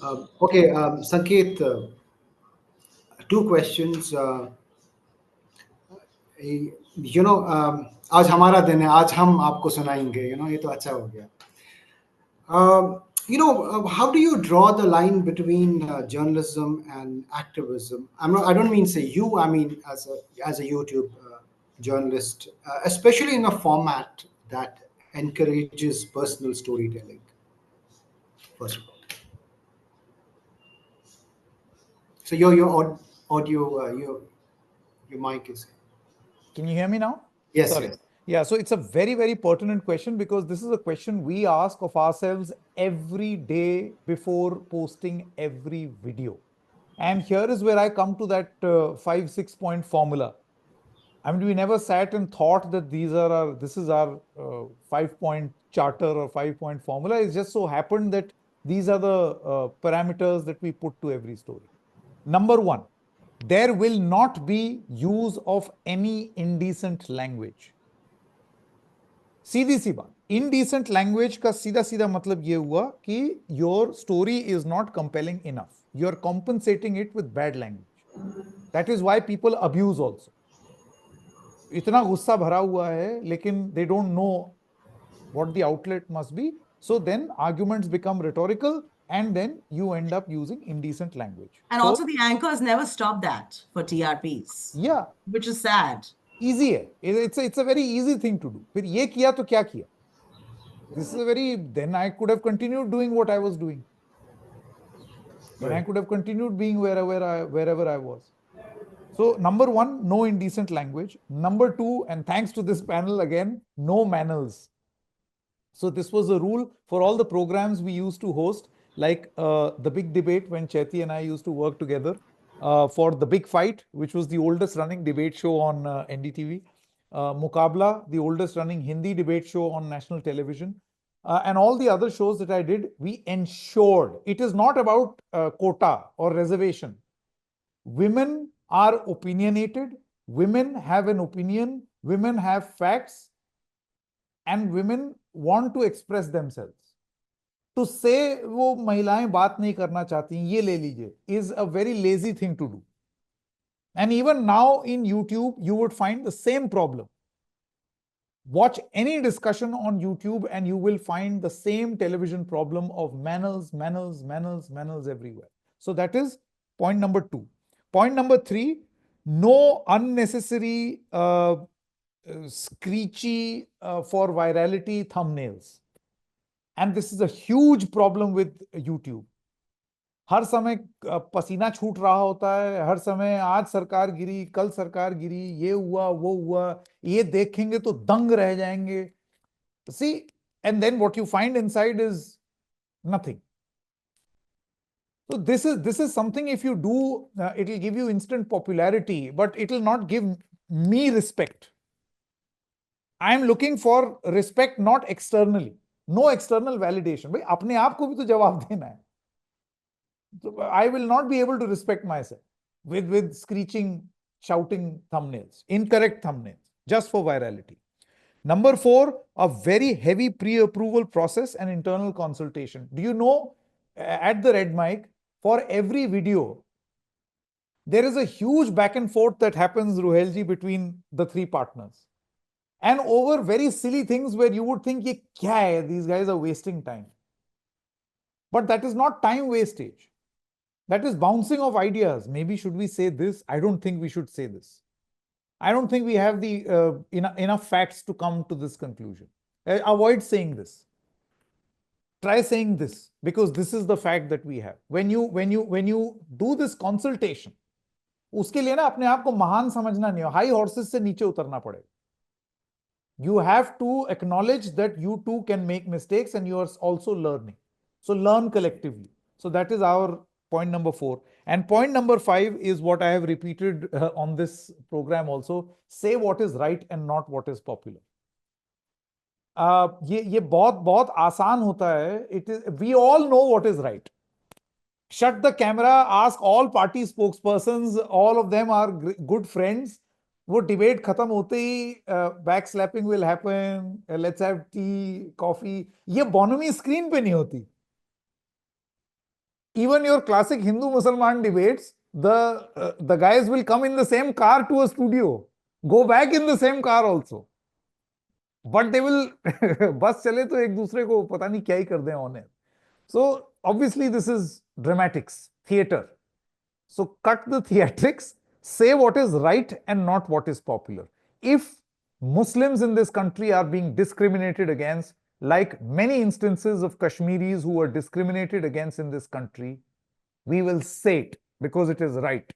Okay, Sanket, two questions. आज हमारा दिन है, आज हम आपको सुनाएंगे, ये तो अच्छा हो गया. How do you draw the line between journalism and activism? I don't mean say you. I mean as a YouTube journalist, especially in a format that encourages personal storytelling. First of all, so your audio, your mic is. Can you hear me now? Yes, Sorry. yes. Yeah, so it's a very, very pertinent question because this is a question we ask of ourselves every day before posting every video. And here is where I come to that 5-6 point formula. I mean, we never sat and thought that this is our 5 point charter or 5 point formula. It just so happened that these are the parameters that we put to every story. Number one, there will not be use of any indecent language. सीधी सी बात, indecent language का सीधा सीधा मतलब ये हुआ कि your story is not compelling enough. You are compensating it with bad language. That is why people abuse also. इतना गुस्सा भरा हुआ है लेकिन they don't know what the outlet must be. So then arguments become rhetorical and then you end up using indecent language. And also the anchors never stop that for TRPs. Yeah. Which is sad. Easy है. It's a very easy thing to do. फिर ये किया तो क्या किया? This is a very, then I could have continued doing what I was doing. Then I could have continued being wherever I was. So number one, no indecent language. Number two, and thanks to this panel again, no manners. So this was a rule for all the programs we used to host, like the big debate when Chaiti and I used to work together for the big fight, which was the oldest running debate show on NDTV. Muqabla, the oldest running Hindi debate show on national television. And all the other shows that I did, we ensured it is not about quota or reservation. Women are opinionated, women have an opinion, women have facts, and women want to express themselves. To say वो महिलाएं बात नहीं करना चाहती ये ले लीजिए is a very lazy thing to do. And even now in YouTube, you would find the same problem. Watch any discussion on YouTube and you will find the same television problem of manners everywhere. So that is point number two. Point number three, no unnecessary screechy for virality thumbnails. And this is a huge problem with YouTube. हर समय पसीना छूट रहा होता है, हर समय आज सरकार गिरी, कल सरकार गिरी, ये हुआ, वो हुआ, ये देखेंगे तो दंग रह जाएंगे. See, and then what you find inside is nothing. So this is something if you do, it will give you instant popularity, but it will not give me respect. I am looking for respect not externally. No external validation. भाई अपने आप को भी तो जवाब देना है. So I will not be able to respect myself with screeching, shouting thumbnails, incorrect thumbnails, just for virality. Number four, a very heavy pre-approval process and internal consultation. Do you know, at the Red Mic, for every video, there is a huge back and forth that happens, Ruhelji, between the three partners. And over very silly things where you would think, ye kya hai? These guys are wasting time. But that is not time wastage. That is bouncing of ideas. Maybe should we say this? I don't think we should say this. I don't think we have the enough facts to come to this conclusion. Avoid saying this. Try saying this because this is the fact that we have. When you do this consultation, उसके लिए ना अपने आप को महान समझना नहीं हो. High horses से नीचे उतरना पड़ेगा. You have to acknowledge that you too can make mistakes and you are also learning. So learn collectively. So that is our point number 4. And point number 5 is what I have repeated on this program also. Say what is right and not what is popular. ये बहुत आसान होता है. It is, we all know what is right. Shut the camera, ask all party spokespersons, all of them are good friends. वो debate खत्म होते ही backslapping will happen, let's have tea, coffee. ये bonhomie screen पे नहीं होती. even your classic Hindu-Musliman debates, the guys will come in the same car to a studio, go back in the same car also. But they will bus chale to ek dusre ko pata nahi kya hi kar dein on air. So obviously this is dramatics, theater. So cut the theatrics, say what is right and not what is popular. If Muslims in this country are being discriminated against, like many instances of Kashmiris who are discriminated against in this country, we will say it because it is right.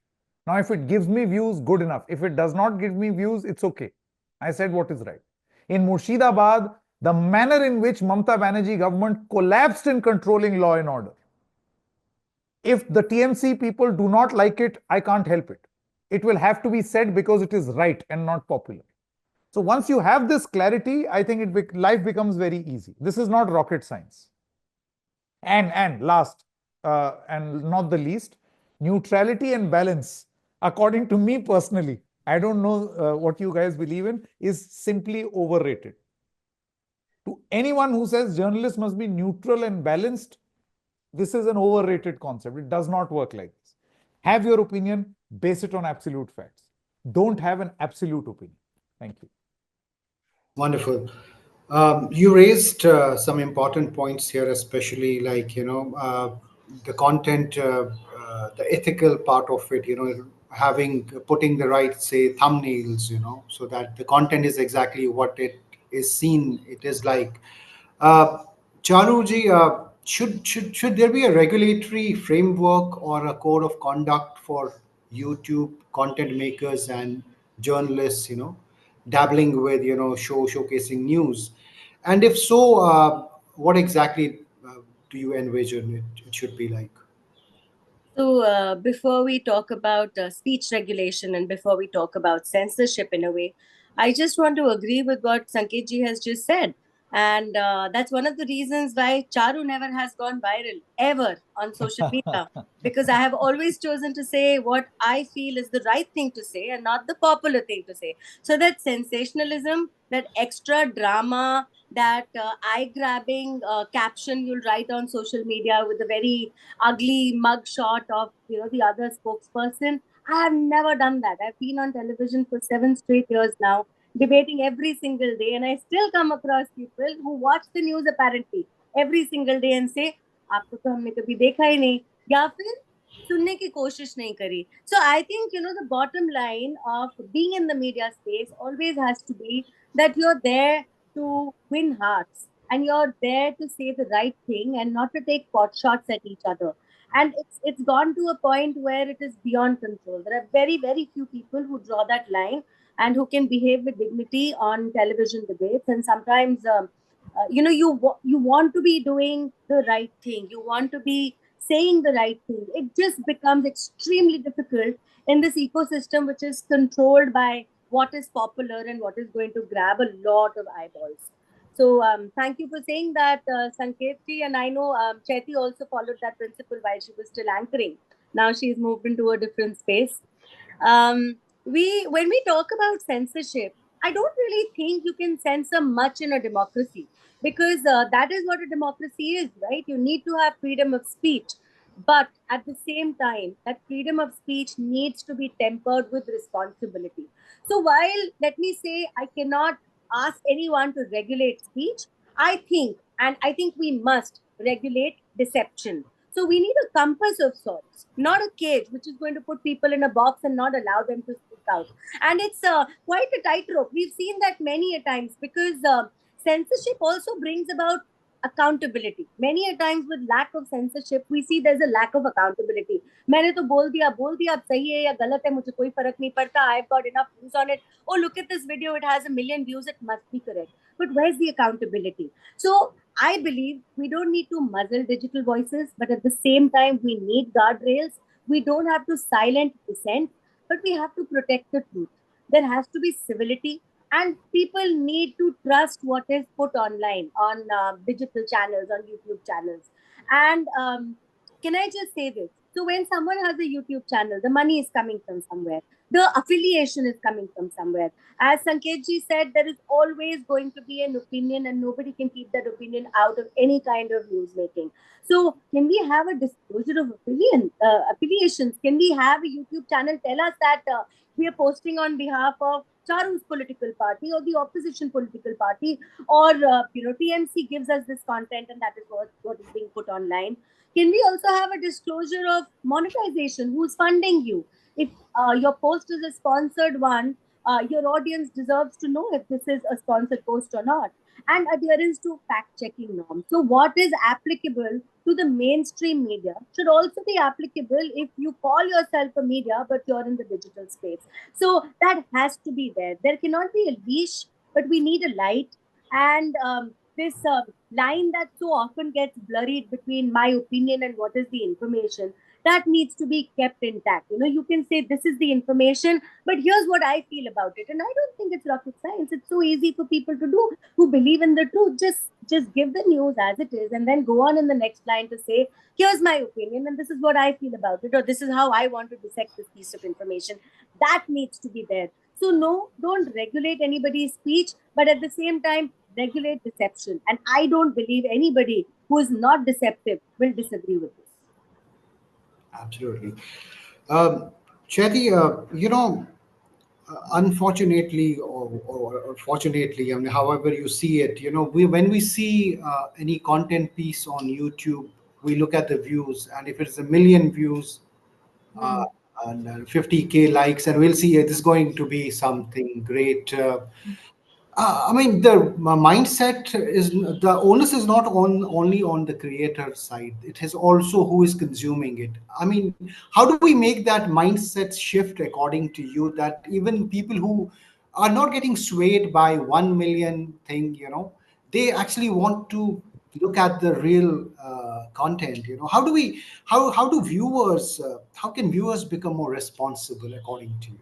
Now, if it gives me views, good enough. If it does not give me views, it's okay. I said what is right. In Murshidabad, the manner in which Mamata Banerjee government collapsed in controlling law and order. If the TMC people do not like it, I can't help it. It will have to be said because it is right and not popular. So once you have this clarity, I think life becomes very easy. This is not rocket science. And last, and not the least, neutrality and balance, according to me personally, I don't know what you guys believe in, is simply overrated. To anyone who says journalists must be neutral and balanced, this is an overrated concept. It does not work like this. Have your opinion, base it on absolute facts. Don't have an absolute opinion. Thank you. Wonderful. You raised some important points here, especially like, the content, the ethical part of it, putting the right, say, thumbnails, so that the content is exactly what it is seen. It is like, Charuji, should there be a regulatory framework or a code of conduct for YouTube content makers and journalists, dabbling with, showcasing news? And if so, what exactly do you envision it should be like? So, before we talk about speech regulation and before we talk about censorship in a way, I just want to agree with what Sanket ji has just said. And that's one of the reasons why Charu never has gone viral ever on social media. Because I have always chosen to say what I feel is the right thing to say and not the popular thing to say. So that sensationalism, that extra drama, that eye-grabbing caption you'll write on social media with a very ugly mug shot of the other spokesperson. I have never done that. I've been on television for 7 straight years now, debating every single day, and I still come across people who watch the news apparently every single day and say, "आपको तो हमने कभी देखा ही नहीं," या फिर सुनने की कोशिश नहीं करी. So I think the bottom line of being in the media space always has to be that you're there to win hearts and you're there to say the right thing and not to take pot shots at each other. And it's gone to a point where it is beyond control. There are very, very few people who draw that line and who can behave with dignity on television debates. And sometimes you want to be doing the right thing, you want to be saying the right thing. It just becomes extremely difficult in this ecosystem which is controlled by what is popular and what is going to grab a lot of eyeballs. So thank you for saying that, Sanketji. And I know Chaiti also followed that principle while she was still anchoring. Now she's moved into a different space. When we talk about censorship, I don't really think you can censor much in a democracy because that is what a democracy is, right? You need to have freedom of speech. But at the same time, that freedom of speech needs to be tempered with responsibility. So while, let me say, I cannot ask anyone to regulate speech, I think we must regulate deception. So we need a compass of sorts, not a cage, which is going to put people in a box and not allow them to speak out. And it's quite a tightrope. We've seen that many a times because censorship also brings about accountability. Many a times with lack of censorship, we see there's a lack of accountability. मैंने तो बोल दिया अब सही है या गलत है मुझे कोई फर्क नहीं पड़ता. I've got enough views on it. Oh, look at this video, it has 1 million views, it must be correct. But where's the accountability? So I believe we don't need to muzzle digital voices, but at the same time, we need guardrails. We don't have to silence dissent, but we have to protect the truth. There has to be civility, and people need to trust what is put online on digital channels, on YouTube channels. And can I just say this? So when someone has a YouTube channel, the money is coming from somewhere. The affiliation is coming from somewhere. As Sanketji said, there is always going to be an opinion, and nobody can keep that opinion out of any kind of news making. So can we have a disclosure of affiliations? Can we have a YouTube channel tell us that we are posting on behalf of Charu's political party or the opposition political party, or TMC gives us this content and that is what is being put online? Can we also have a disclosure of monetization? Who's funding you? If your post is a sponsored one, your audience deserves to know if this is a sponsored post or not. And adherence to fact-checking norms. So what is applicable to the mainstream media should also be applicable if you call yourself a media, but you're in the digital space. So that has to be there. There cannot be a leash, but we need a light. And this line that so often gets blurred between my opinion and what is the information, that needs to be kept intact. You can say this is the information, but here's what I feel about it. And I don't think it's rocket science. It's so easy for people to do who believe in the truth. Just give the news as it is and then go on in the next line to say, here's my opinion and this is what I feel about it, or this is how I want to dissect this piece of information. That needs to be there. So no, don't regulate anybody's speech, but at the same time, regulate deception. And I don't believe anybody who is not deceptive will disagree with this. Absolutely. Chetty, unfortunately or fortunately, I mean, however you see it, when we see any content piece on YouTube, we look at the views, and if it's a million views uh, and 50K likes, and we'll see it is going to be something great. I mean, the mindset is, the onus is not on only on the creator side. It is also who is consuming it. I mean, how do we make that mindset shift according to you, that even people who are not getting swayed by 1 million thing, they actually want to look at the real content. How do viewers, how can viewers become more responsible according to you?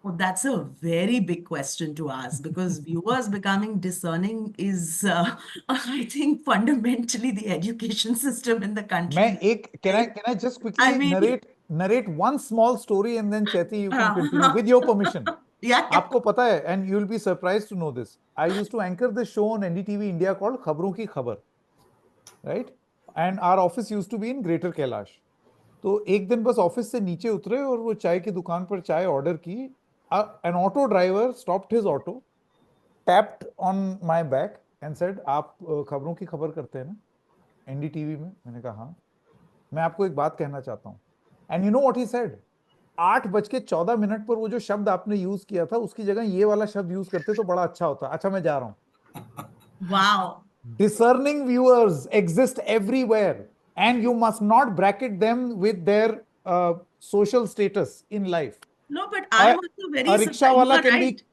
Well, that's a very big question to ask, because viewers becoming discerning is, I think, fundamentally the education system in the country. Can I just I quickly mean, narrate one small story, and then Chetty, you can continue yeah, with your permission. yeah. आपको पता है, and you'll be surprised to know this. I used to anchor this show on NDTV India called खबरों की खबर, right? And our office used to be in Greater Kailash. तो एक दिन बस ऑफिस से नीचे उतरे और वो चाय की दुकान पर चाय ऑर्डर की. An auto driver stopped his auto, tapped on my back and said, आप खबरों की खबर करते हैं ना एनडीटीवी में? मैंने कहा हाँ. मैं आपको एक बात कहना चाहता हूँ. And you know what he said? 8:14 पर वो जो शब्द आपने यूज किया था, उसकी जगह ये वाला शब्द यूज करते तो बड़ा अच्छा होता. अच्छा, मैं जा रहा हूं. Wow. Discerning viewers exist everywhere, and you must not bracket them with their social status in life. No, but I'm also very A surprised. rickshaw You wala are can right. be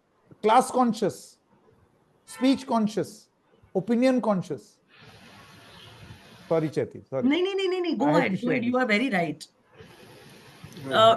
class conscious, speech conscious, opinion conscious. Sorry, Chetty. Sorry. No. I Go had to ahead. Go share ahead. You this. are very right.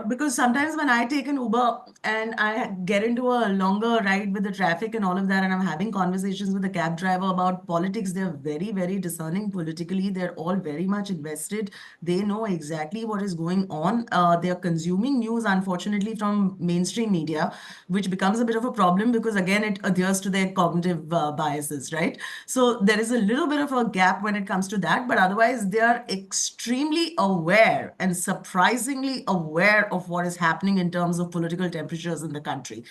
Because sometimes when I take an Uber and I get into a longer ride with the traffic and all of that, and I'm having conversations with the cab driver about politics, they're very, very discerning politically. They're all very much invested. They know exactly what is going on. They're consuming news, unfortunately, from mainstream media, which becomes a bit of a problem because, again, it adheres to their cognitive biases, right? So there is a little bit of a gap when it comes to that, but otherwise, they are extremely aware and surprisingly aware of what is happening in terms of political temperatures in the country.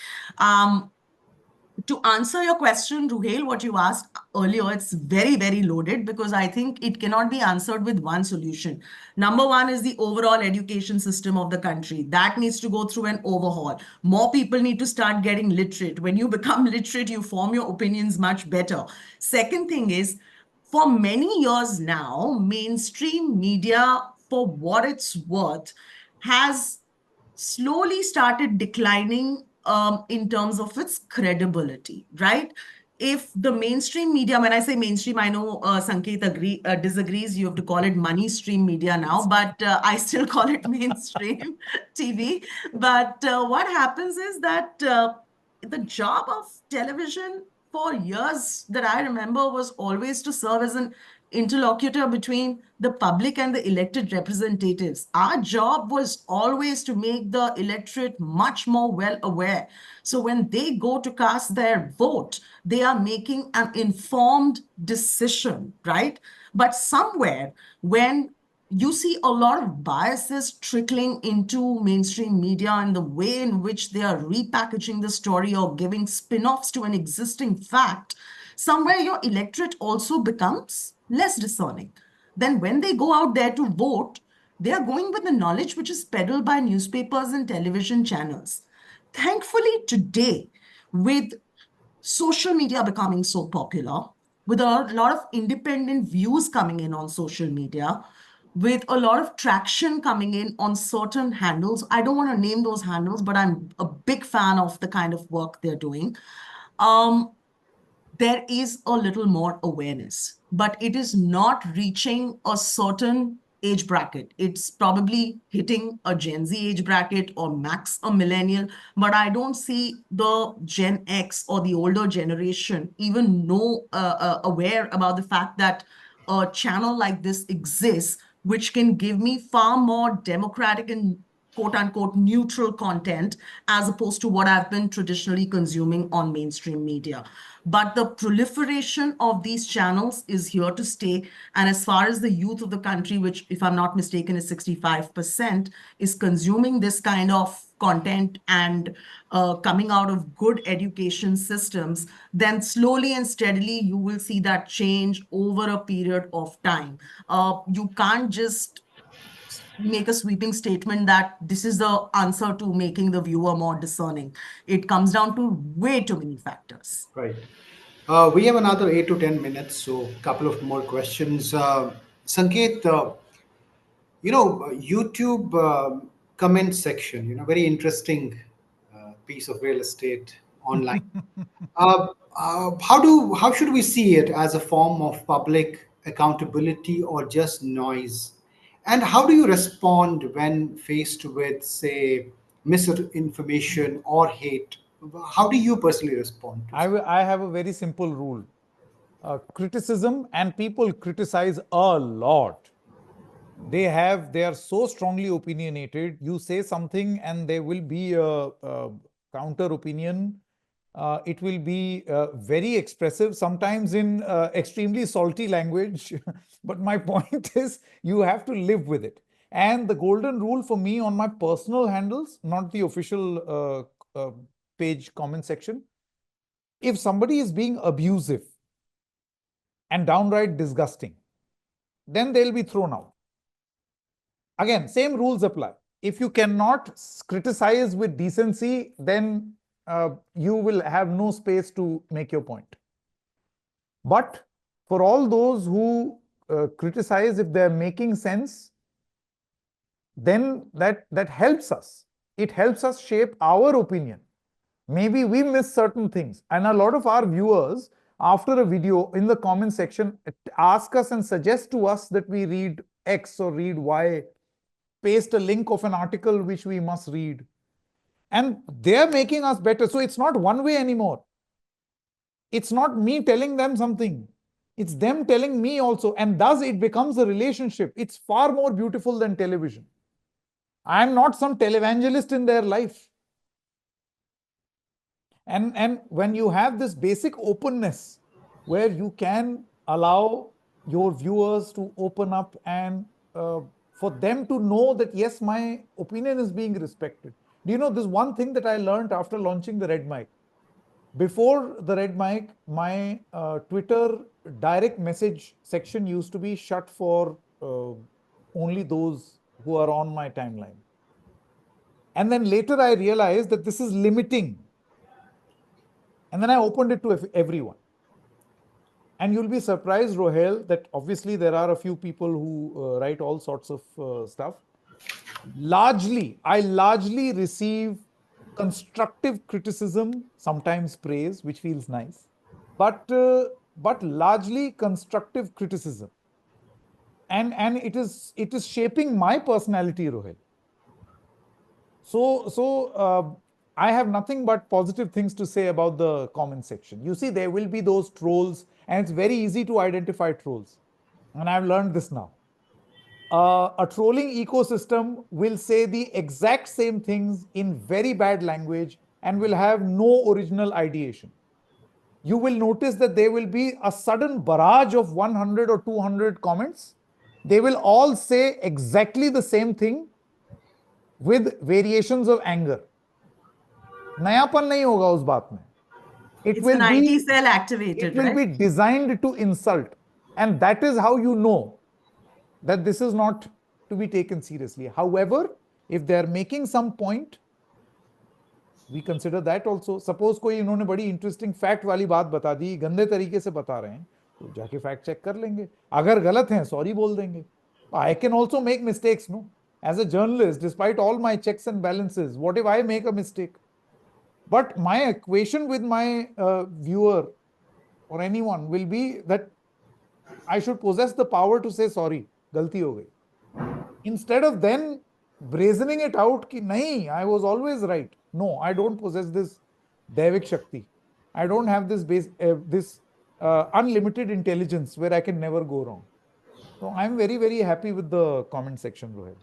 To answer your question, Ruhail, what you asked earlier, it's very, very loaded because I think it cannot be answered with one solution. Number one is the overall education system of the country. That needs to go through an overhaul. More people need to start getting literate. When you become literate, you form your opinions much better. Second thing is, for many years now, mainstream media, for what it's worth, has slowly started declining in terms of its credibility, right? If the mainstream media, when I say mainstream, I know Sanket disagrees. You have to call it money stream media now, but I still call it mainstream TV. But what happens is that the job of television for years that I remember was always to serve as an interlocutor between the public and the elected representatives. Our job was always to make the electorate much more well aware. So when they go to cast their vote, they are making an informed decision, right? But somewhere when you see a lot of biases trickling into mainstream media and the way in which they are repackaging the story or giving spin-offs to an existing fact, somewhere your electorate also becomes less discerning. Then when they go out there to vote, they are going with the knowledge which is peddled by newspapers and television channels. Thankfully, today, with social media becoming so popular, with a lot of independent views coming in on social media, with a lot of traction coming in on certain handles. I don't want to name those handles, but I'm a big fan of the kind of work they're doing. There is a little more awareness, but it is not reaching a certain age bracket. It's probably hitting a Gen Z age bracket or max a millennial, but I don't see the Gen X or the older generation even aware about the fact that a channel like this exists, which can give me far more democratic and quote unquote neutral content as opposed to what I've been traditionally consuming on mainstream media. But the proliferation of these channels is here to stay. And as far as the youth of the country, which, if I'm not mistaken, is 65%, is consuming this kind of content and coming out of good education systems, then slowly and steadily you will see that change over a period of time. You can't just make a sweeping statement that this is the answer to making the viewer more discerning. It comes down to way too many factors. Right. We have another 8 to 10 minutes, so a couple of more questions. Sanket, YouTube comment section, very interesting piece of real estate online. How should we see it, as a form of public accountability or just noise? And how do you respond when faced with, say, misinformation or hate? How do you personally respond to it? I have a very simple rule. Criticism, and people criticize a lot. They are so strongly opinionated. You say something and there will be a counter opinion. It will be very expressive, sometimes in extremely salty language. But my point is, you have to live with it. And the golden rule for me on my personal handles, not the official page comment section, if somebody is being abusive and downright disgusting, then they'll be thrown out. Again, same rules apply. If you cannot criticize with decency, then you will have no space to make your point. But for all those who criticize, if they're making sense, then that helps us. It helps us shape our opinion. Maybe we miss certain things. And a lot of our viewers, after a video in the comment section, ask us and suggest to us that we read X or read Y, paste a link of an article which we must read. And they're making us better. So it's not one way anymore. It's not me telling them something. It's them telling me also. And thus it becomes a relationship. It's far more beautiful than television. I'm not some televangelist in their life. And when you have this basic openness where you can allow your viewers to open up and for them to know that, yes, my opinion is being respected. Do you know, this one thing that I learned after launching the Red Mic? Before the Red Mic, my Twitter direct message section used to be shut for only those who are on my timeline. And then later I realized that this is limiting. And then I opened it to everyone. And you'll be surprised, Rohel, that obviously there are a few people who write all sorts of stuff. I largely receive constructive criticism, sometimes praise, which feels nice, but largely constructive criticism. And it is shaping my personality, Rohel. So I have nothing but positive things to say about the comment section. You see, there will be those trolls, and it's very easy to identify trolls. and I've learned this now. A trolling ecosystem will say the exact same things in very bad language and will have no original ideation. You will notice that there will be a sudden barrage of 100 or 200 comments. They will all say exactly the same thing with variations of anger. नयापन नहीं होगा उस बात में. It's an IT cell activated, it will be right? designed to insult. And that is how you know that this is not to be taken seriously. However, if they are making some point, we consider that also. Suppose कोई इन्होंने बड़ी interesting fact वाली बात बता दी, गंदे तरीके से बता रहे हैं, तो जाके फैक्ट चेक कर लेंगे. अगर गलत हैं, सॉरी बोल देंगे. I can also make mistakes, no? As a journalist, despite all my checks and balances, what if I make a mistake? But my equation with my viewer or anyone will be that I should possess the power to say sorry, galti ho gayi. Instead of then brazening it out ki nahi, I was always right. No, I don't possess this Devik Shakti. I don't have this unlimited intelligence where I can never go wrong. So I'm very, very happy with the comment section, Rohit.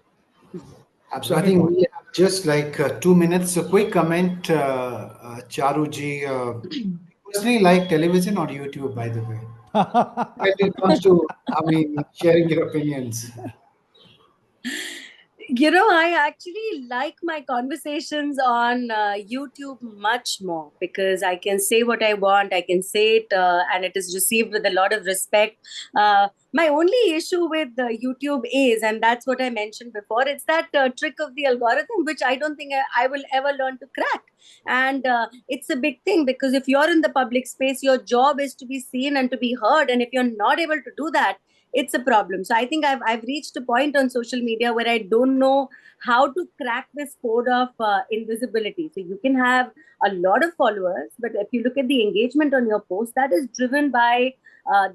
Absolutely. I think we have just like 2 minutes. A quick comment, Charuji. Personally, like television or YouTube, by the way? When it comes to, sharing your opinions. I actually like my conversations on YouTube much more because I can say what I want. I can say it and it is received with a lot of respect. My only issue with YouTube is, and that's what I mentioned before, it's that trick of the algorithm, which I don't think I will ever learn to crack. And it's a big thing because if you're in the public space, your job is to be seen and to be heard. And if you're not able to do that, it's a problem. So I think I've reached a point on social media where I don't know how to crack this code of invisibility. So you can have a lot of followers, but if you look at the engagement on your post, that is driven by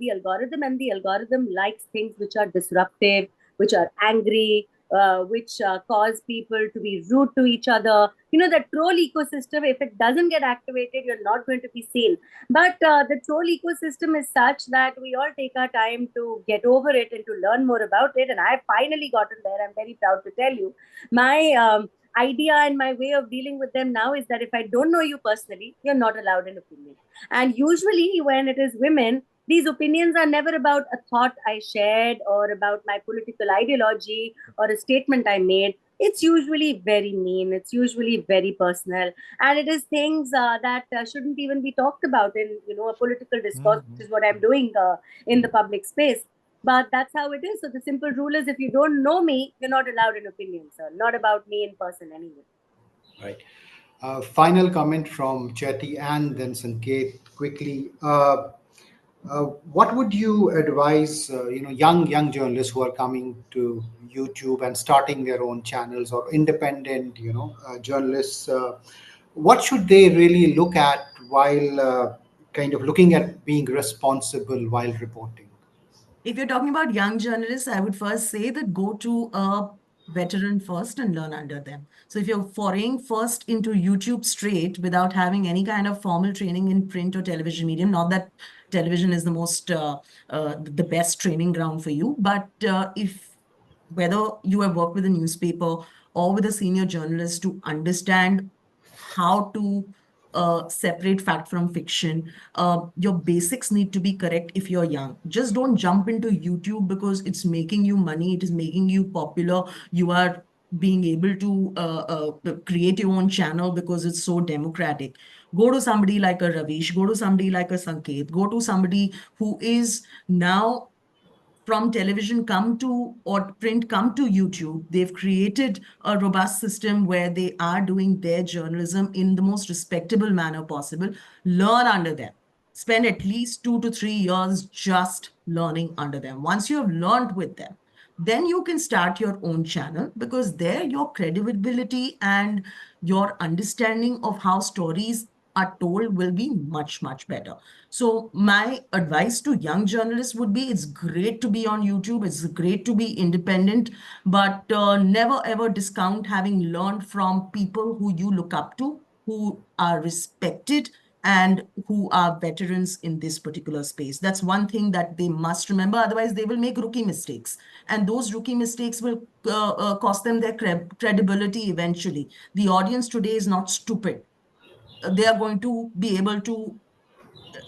the algorithm, and the algorithm likes things which are disruptive, which are angry, which cause people to be rude to each other. The troll ecosystem, if it doesn't get activated, you're not going to be seen. But the troll ecosystem is such that we all take our time to get over it and to learn more about it. And I've finally gotten there. I'm very proud to tell you. My idea and my way of dealing with them now is that if I don't know you personally, you're not allowed an opinion. And usually when it is women, these opinions are never about a thought I shared or about my political ideology or a statement I made. It's usually very mean. It's usually very personal. And it is things that shouldn't even be talked about in, a political discourse, which is what I'm doing in the public space. But that's how it is. So the simple rule is if you don't know me, you're not allowed an opinion, sir. Not about me in person anyway. Right. Final comment from Chetty and then Sanket quickly. What would you advise, young journalists who are coming to YouTube and starting their own channels, or independent, journalists? What should they really look at while kind of looking at being responsible while reporting? If you're talking about young journalists, I would first say that go to a veteran first and learn under them. So if you're foraying first into YouTube straight without having any kind of formal training in print or television medium, not that television is the best training ground for you, but if whether you have worked with a newspaper or with a senior journalist to understand how to separate fact from fiction. Your basics need to be correct if you're young. Just don't jump into YouTube because it's making you money, it is making you popular. You are being able to create your own channel because it's so democratic. Go to somebody like a Ravish, go to somebody like a Sanket, go to somebody who is now from television come to or print come to YouTube. They've created a robust system where they are doing their journalism in the most respectable manner possible. Learn under them. Spend at least 2 to 3 years just learning under them. Once you have learned with them, then you can start your own channel, because there your credibility and your understanding of how stories are told will be much, much better. So my advice to young journalists would be, it's great to be on YouTube, it's great to be independent, but never ever discount having learned from people who you look up to, who are respected and who are veterans in this particular space. That's one thing that they must remember. Otherwise, they will make rookie mistakes. And those rookie mistakes will cost them their credibility eventually. The audience today is not stupid. They are going to be able to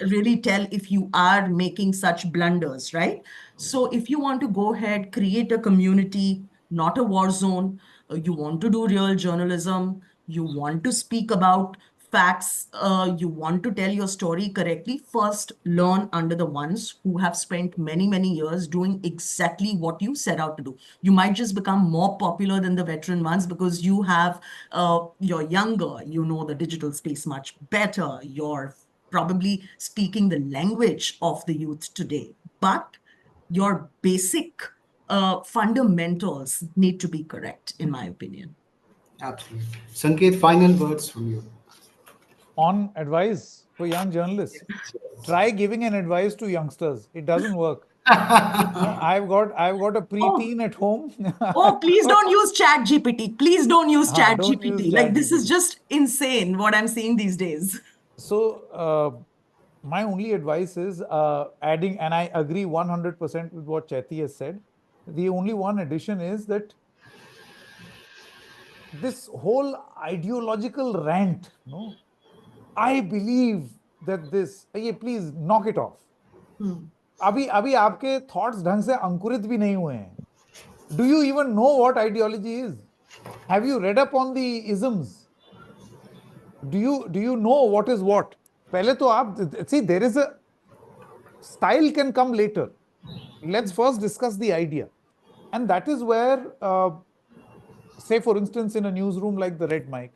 really tell if you are making such blunders, right? So if you want to go ahead, create a community, not a war zone, you want to do real journalism, you want to speak about facts, you want to tell your story correctly, first learn under the ones who have spent many, many years doing exactly what you set out to do. You might just become more popular than the veteran ones because you have, you're younger, you know the digital space much better, you're probably speaking the language of the youth today, but your basic fundamentals need to be correct, in my opinion. Absolutely. Sanket, final words from you. On advice for young journalists, try giving an advice to youngsters. It doesn't work. I've got a preteen at home. Oh, please don't use Chat GPT. Please don't use Chat Don't use GPT. Like, this is ChatGPT. just insane what I'm seeing these days. So, my only advice is adding, and I agree 100% with what Chaiti has said. The only one addition is that this whole ideological rant, no, I believe that this, please knock it off. अभी अभी आपके thoughts ढंग से अंकुरित भी नहीं हुए हैं. Do you even know what ideology is? Have you read up on the isms? Do you know what is what? पहले तो आप see, there is a style can come later. Let's first discuss the idea, and that is where, say for instance, in a newsroom like the Red Mic,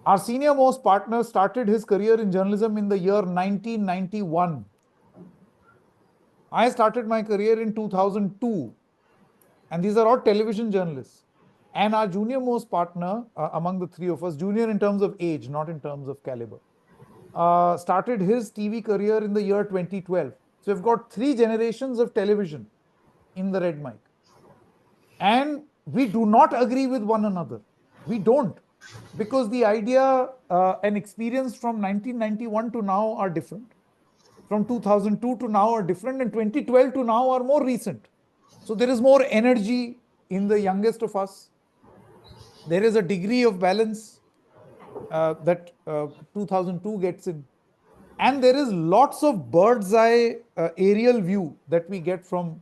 our senior most partner started his career in journalism in the year 1991. I started my career in 2002, and these are all television journalists. And our junior most partner, among the three of us, junior in terms of age, not in terms of caliber, started his TV career in the year 2012. So we've got 3 generations of television in the Red Mic. And we do not agree with one another. We don't. Because the idea and experience from 1991 to now are different. From 2002 to now are different, and 2012 to now are more recent. So there is more energy in the youngest of us. There is a degree of balance that 2002 gets in. And there is lots of bird's eye aerial view that we get from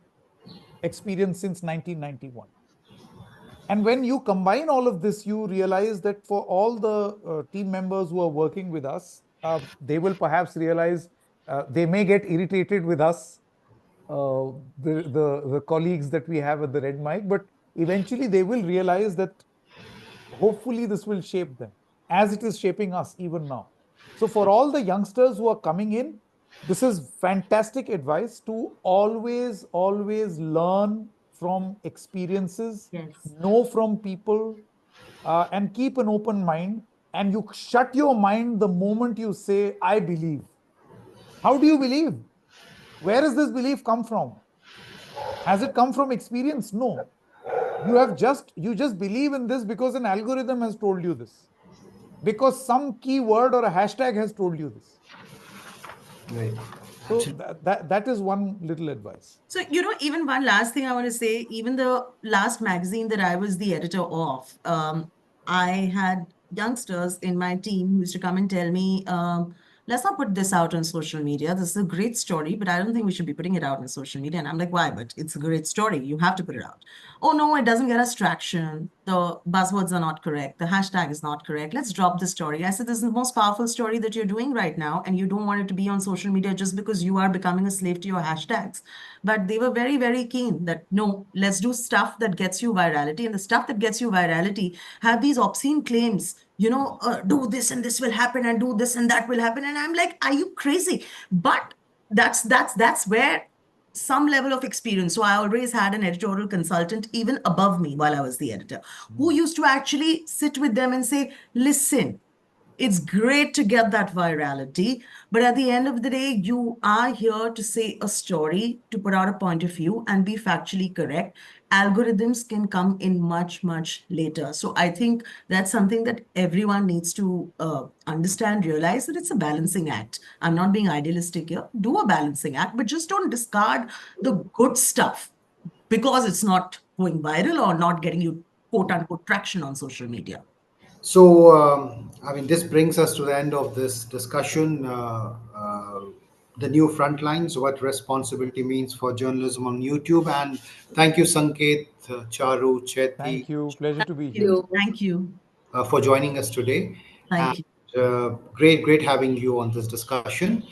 experience since 1991. And when you combine all of this, you realize that for all the team members who are working with us, they will perhaps realize they may get irritated with us, the colleagues that we have at the Red Mic, but eventually they will realize that hopefully this will shape them as it is shaping us even now. So for all the youngsters who are coming in, this is fantastic advice to always learn from experiences, know from people, and keep an open mind. And you shut your mind the moment you say, I believe. How do you believe? Where does this belief come from? Has it come from experience? No. You just believe in this because an algorithm has told you this. Because some keyword or a hashtag has told you this. Right. So that is one little advice. So, even one last thing I want to say, even the last magazine that I was the editor of, I had youngsters in my team who used to come and tell me, let's not put this out on social media. This is a great story, but I don't think we should be putting it out on social media. And I'm like, why? But it's a great story. You have to put it out. Oh, no, it doesn't get us traction. The buzzwords are not correct. The hashtag is not correct. Let's drop the story. I said, this is the most powerful story that you're doing right now. And you don't want it to be on social media just because you are becoming a slave to your hashtags. But they were very, very keen that, no, let's do stuff that gets you virality. And the stuff that gets you virality have these obscene claims. Do this and this will happen, and do this and that will happen. And I'm like, are you crazy? But that's where some level of experience. So I always had an editorial consultant even above me while I was the editor, who used to actually sit with them and say, listen, it's great to get that virality, but at the end of the day, you are here to say a story, to put out a point of view and be factually correct. algorithms can come in much, much later. So I think that's something that everyone needs to understand, realize that it's a balancing act. I'm not being idealistic here. Do a balancing act, but just don't discard the good stuff because it's not going viral or not getting you quote unquote traction on social media. So, I mean, this brings us to the end of this discussion. The new front lines, what responsibility means for journalism on YouTube. And thank you, Sanket, Charu, Chetty, Thank you. Pleasure to be Thank here. you. Thank you. for joining us today. And Thank you. great having you on this discussion.